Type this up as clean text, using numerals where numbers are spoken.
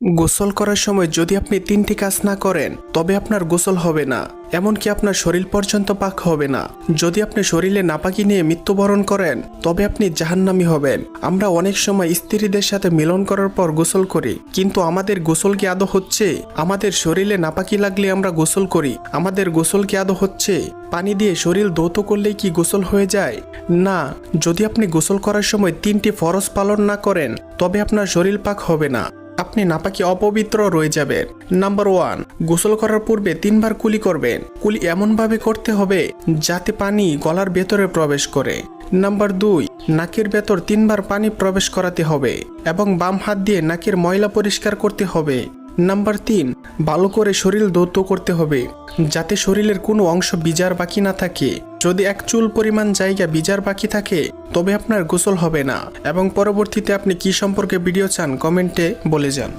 গোসল করার সময় যদি আপনি 3টি কাজ না করেন তবে আপনার গোসল হবে না, এমনকি আপনার শরীর পর্যন্ত পাক হবে না। যদি আপনি শরীরে নাপাকি নিয়ে মৃত্যুবরণ করেন তবে আপনি জাহান্নামী হবেন। আমরা অনেক সময় স্ত্রীদের সাথে মিলন করার পর গোসল করি, কিন্তু আমাদের গোসল কি আদৌ হচ্ছে? আমাদের শরীরে নাপাকি লাগলে আমরা গোসল করি, আমাদের গোসল কি আদৌ হচ্ছে? পানি দিয়ে শরীর ধৌত করলেই কি গোসল হয়ে যায়? না। যদি আপনি গোসল করার সময় 3টি ফরজ পালন না করেন তবে আপনার শরীর পাক হবে না, আপনি নাপাকি অপবিত্র রয়ে যাবেন। নাম্বার 1, গোসল করার পূর্বে 3বার কুলি করবেন। কুলি এমনভাবে করতে হবে যাতে পানি গলার ভেতরে প্রবেশ করে। নাম্বার 2, নাকের ভেতর 3বার পানি প্রবেশ করাতে হবে এবং বাম হাত দিয়ে নাকের ময়লা পরিষ্কার করতে হবে। নাম্বার 3, ভালো করে শরীর ধৌত করতে হবে যাতে শরীরের কোনো অংশ ভিজার বাকি না থাকে। যদি এক চুল পরিমাণ জায়গা ভিজার বাকি থাকে তবে আপনার গোসল হবে না। এবং পরবর্তীতে আপনি কি সম্পর্কে ভিডিও চান কমেন্টে বলে যান।